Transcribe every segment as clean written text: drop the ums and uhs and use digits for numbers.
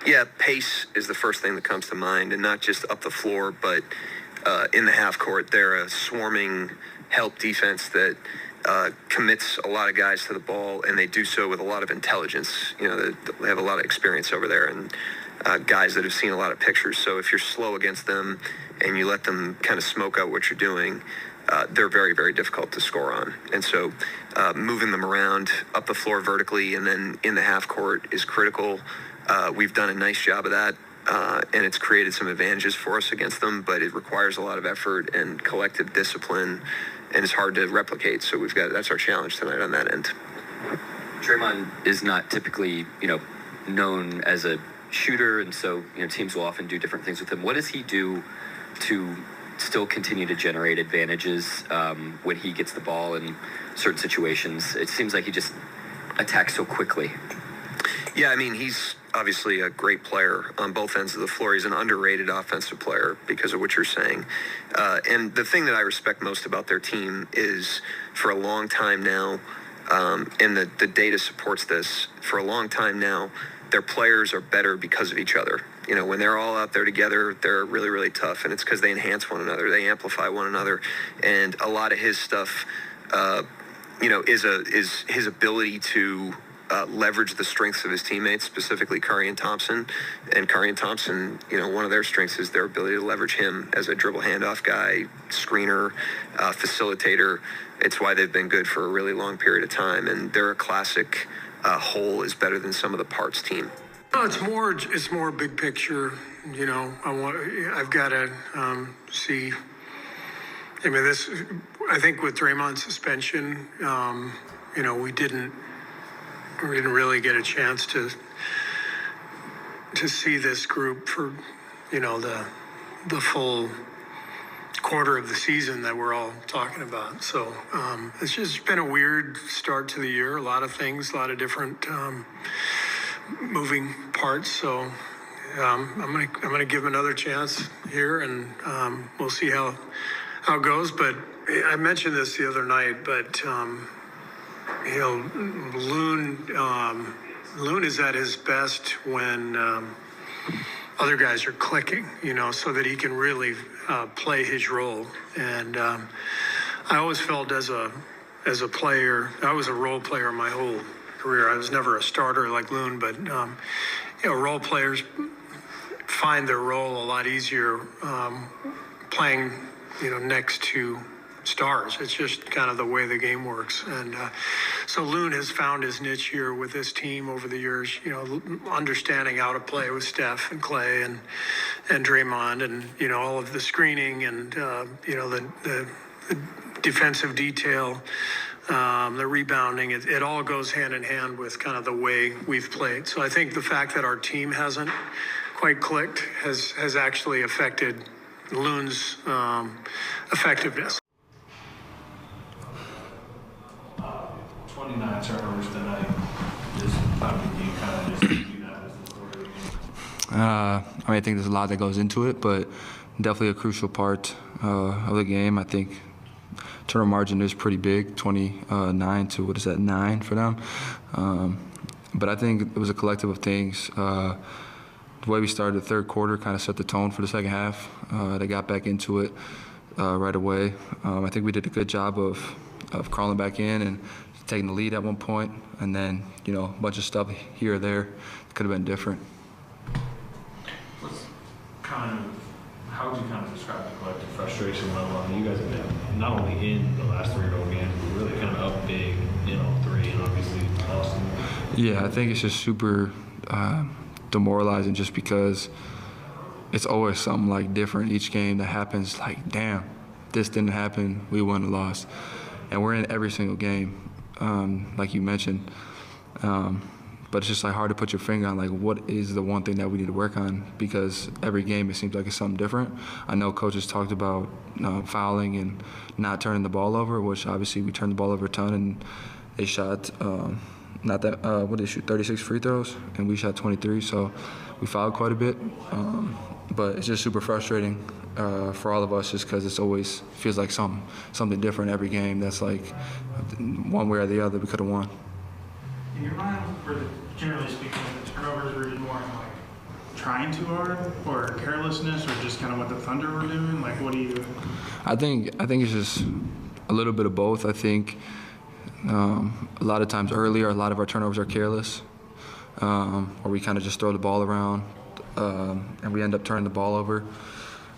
Yeah, pace is the first thing that comes to mind, and not just up the floor, but in the half court. They're a swarming help defense that commits a lot of guys to the ball, and they do so with a lot of intelligence. You know, they have a lot of experience over there, and guys that have seen a lot of pictures. So if you're slow against them and you let them kind of smoke out what you're doing, they're very, very difficult to score on. And so moving them around up the floor vertically and then in the half court is critical. We've done a nice job of that, and it's created some advantages for us against them, but it requires a lot of effort and collective discipline, and it's hard to replicate. So that's our challenge tonight on that end. Draymond is not typically, known as a shooter, and so, teams will often do different things with him. What does he do to still continue to generate advantages when he gets the ball in certain situations? It seems like he just attacks so quickly. Yeah, I mean, he's obviously a great player on both ends of the floor. He's an underrated offensive player because of what you're saying. And the thing that I respect most about their team is for a long time now, and the data supports this, for a long time now, their players are better because of each other. When they're all out there together, they're really, really tough, and it's because they enhance one another. They amplify one another. And a lot of his stuff, is his ability to leverage the strengths of his teammates, specifically Curry and Thompson. And Curry and Thompson, one of their strengths is their ability to leverage him as a dribble-handoff guy, screener, facilitator. It's why they've been good for a really long period of time, and they're a classic whole is better than some of the parts team. No, it's more big picture. I've got to see. I mean, I think with Draymond's suspension, we didn't really get a chance to see this group for, the full quarter of the season that we're all talking about. So it's just been a weird start to the year. A lot of things, a lot of different moving parts. So I'm gonna give him another chance here, and we'll see how it goes. But I mentioned this the other night, but Loon is at his best when other guys are clicking, so that he can really play his role. And I always felt as a player, I was a role player my whole career. I was never a starter like Loon, but role players find their role a lot easier playing, next to stars. It's just kind of the way the game works. And so Loon has found his niche here with this team over the years, understanding how to play with Steph and Klay and Draymond, and, all of the screening and, the defensive detail, the rebounding. It all goes hand in hand with kind of the way we've played. So I think the fact that our team hasn't quite clicked has actually affected Loon's effectiveness. 29 turnovers tonight. How do you kind of just do that as the story of the game? I think there's a lot that goes into it, but definitely a crucial part of the game. I think turnover margin is pretty big, 29 to 9 for them. But I think it was a collective of things. The way we started the third quarter kind of set the tone for the second half. They got back into it right away. I think we did a good job of crawling back in and taking the lead at one point, and then, a bunch of stuff here or there could have been different. How would you kind of describe the collective frustration level? I mean, you guys have been not only in the last 3 road games, but really kind of up big in all 3, and obviously Boston. Yeah, I think it's just super demoralizing just because it's always something like different each game that happens. Like, damn, this didn't happen, we won and lost. And we're in every single game, like you mentioned. But it's just like hard to put your finger on like what is the one thing that we need to work on, because every game it seems like it's something different. I know coaches talked about fouling and not turning the ball over, which obviously we turned the ball over a ton, and they shot what did they shoot, 36 free throws, and we shot 23, so we fouled quite a bit. But it's just super frustrating for all of us, just because it's always feels like something different every game. That's like one way or the other we could have won. In your mind, generally speaking, the turnovers were just more in like trying too hard, or carelessness, or just kind of what the Thunder were doing? Like, what do you? I think it's just a little bit of both. I think a lot of times earlier, a lot of our turnovers are careless, or we kind of just throw the ball around, and we end up turning the ball over.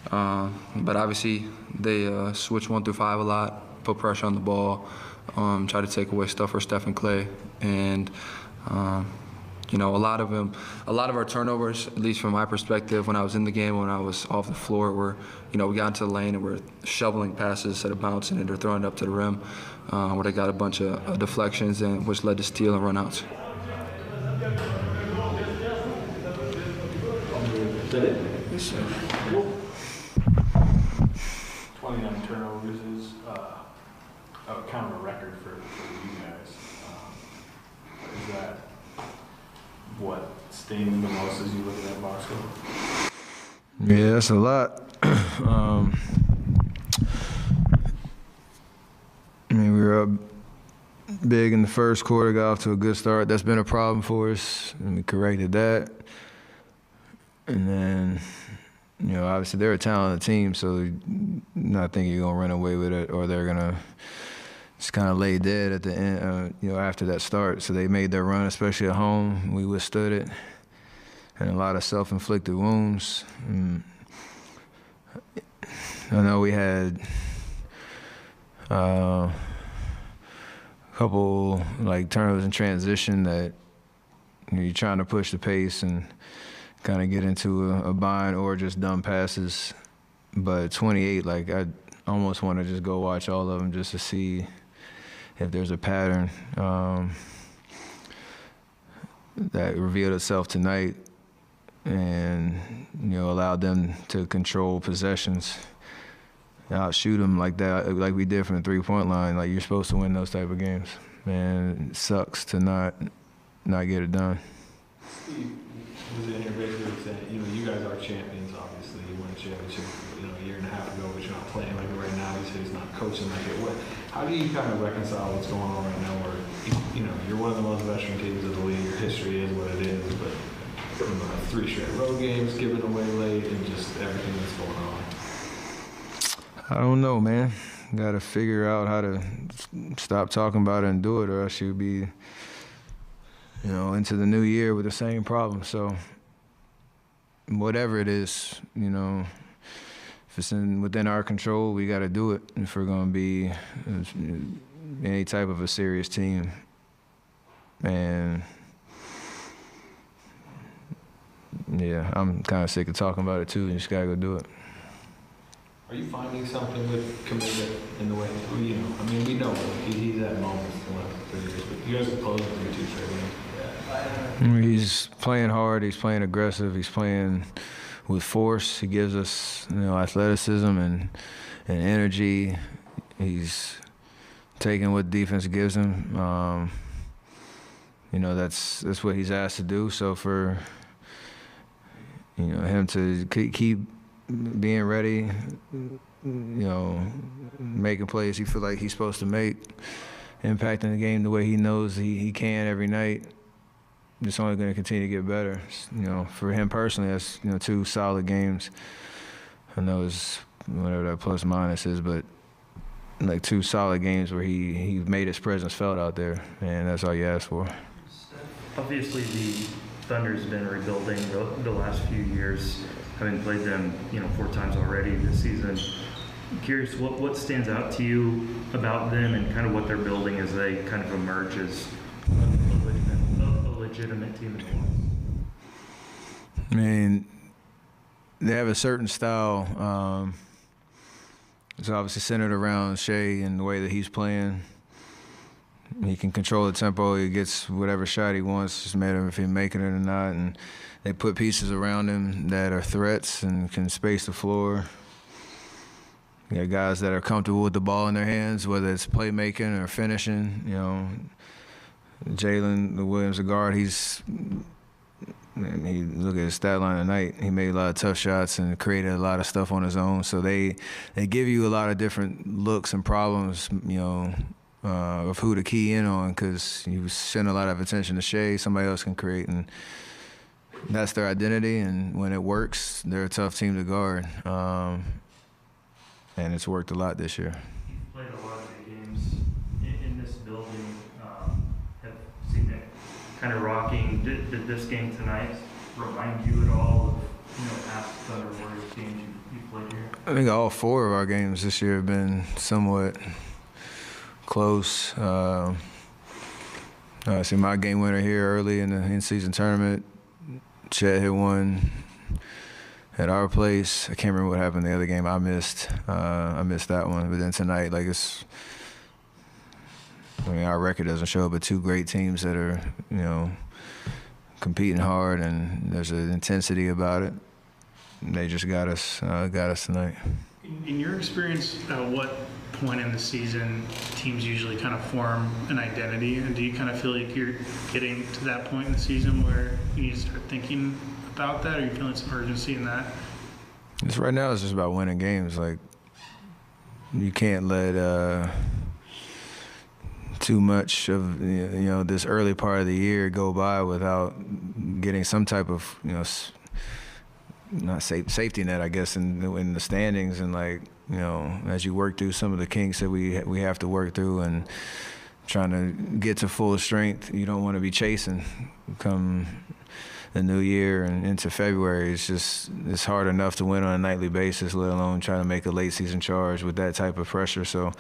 But obviously, they switch 1 through 5 a lot, put pressure on the ball, try to take away stuff for Steph and Klay, and you know, a lot of our turnovers, at least from my perspective, when I was in the game, when I was off the floor, were, you know, we got into the lane and we're shoveling passes instead of bouncing it or throwing it up to the rim, where they got a bunch of deflections, and which led to steal and runouts. Yes, sir. 29 turnovers is kind of a record for you guys. Is that what stings the most as you look at that box score? Yeah, that's a lot. I mean, we were up big in the first quarter, got off to a good start. That's been a problem for us, and we corrected that. And then, you know, obviously they're a talented team, so I think you're going to run away with it, or they're going to just kind of lay dead at the end, you know, after that start. So they made their run, especially at home. We withstood it, and a lot of self-inflicted wounds. I know we had a couple like turnovers in transition that, you know, you're trying to push the pace and kind of get into a bind, or just dumb passes. But 28, like, I almost want to just go watch all of them just to see if there's a pattern that revealed itself tonight, and, you know, allowed them to control possessions, outshoot them like that, like we did from the three-point line. Like, you're supposed to win those type of games, man. It sucks to not get it done. Steve was in here basically saying, you know, you guys are champions, obviously. You won a championship, you know, a year and a half ago, but you're not playing like it right now. He said he's not coaching like it. How do you kind of reconcile what's going on right now where, you know, you're one of the most veteran teams of the league, your history is what it is, but from 3 straight road games, given away late, and just everything that's going on? I don't know, man. Got to figure out how to stop talking about it and do it, or else you'll be, you know, into the new year with the same problem. So whatever it is, you know, if it's within our control, we got to do it if we're going to be any type of a serious team. And yeah, I'm kind of sick of talking about it too. You just got to go do it. Are you finding something with Kuminga in the way, you know, I mean, we know he's at moments the last 3 years, but you guys are closing 2 straight games. He's playing hard. He's playing aggressive. He's playing with force. He gives us, you know, athleticism and energy. He's taking what defense gives him. You know, that's what he's asked to do. So for, you know, him to keep being ready, you know, making plays he feel like he's supposed to make, impacting the game the way he knows he can every night, it's only going to continue to get better. You know, for him personally, that's, you know, 2 solid games. I know it's whatever that plus minus is, but like 2 solid games where he made his presence felt out there, and that's all you ask for. Obviously, the Thunder's been rebuilding the last few years, having played them, you know, 4 times already this season. I'm curious, what stands out to you about them and kind of what they're building as they kind of emerge as a legitimate team? I mean, they have a certain style. It's obviously centered around Shea and the way that he's playing. He can control the tempo. He gets whatever shot he wants. Just matter if he's making it or not. And they put pieces around him that are threats and can space the floor. You got guys that are comfortable with the ball in their hands, whether it's playmaking or finishing. You know, Jalen Williams, the guard, he look at his stat line tonight. He made a lot of tough shots and created a lot of stuff on his own. So they give you a lot of different looks and problems, you know, of who to key in on, because you send a lot of attention to Shea. Somebody else can create, and that's their identity, and when it works, they're a tough team to guard. And it's worked a lot this year. You've played a lot of big games in this building. Have seen it kind of rocking. Did this game tonight remind you at all of past Thunder Warriors games you've played here? I think all 4 of our games this year have been somewhat close. I see my game winner here early in the in-season tournament. Chet hit one at our place. I can't remember what happened the other game. I missed that one. But then tonight, our record doesn't show, but 2 great teams that are, competing hard, and there's an intensity about it. And they just got us tonight. In your experience, at what point in the season teams usually kind of form an identity, and do you kind of feel like you're getting to that point in the season where you need to start thinking about that? Are you feeling some urgency in that? Just right now, it's just about winning games. Like, you can't let too much of this early part of the year go by without getting some type of not safety net, I guess, in the standings, and as you work through some of the kinks that we have to work through, and trying to get to full strength. You don't want to be chasing come the new year and into February. It's hard enough to win on a nightly basis, let alone trying to make a late season charge with that type of pressure. So,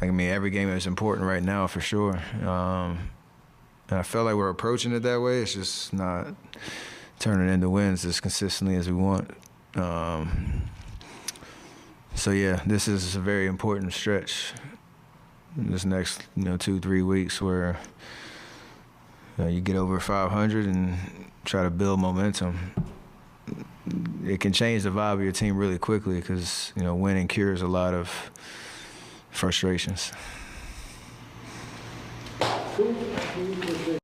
every game is important right now for sure. And I feel like we're approaching it that way. It's just not turning into wins as consistently as we want. So yeah, this is a very important stretch. This next 2-3 weeks where you get over 500 and try to build momentum. It can change the vibe of your team really quickly because winning cures a lot of frustrations.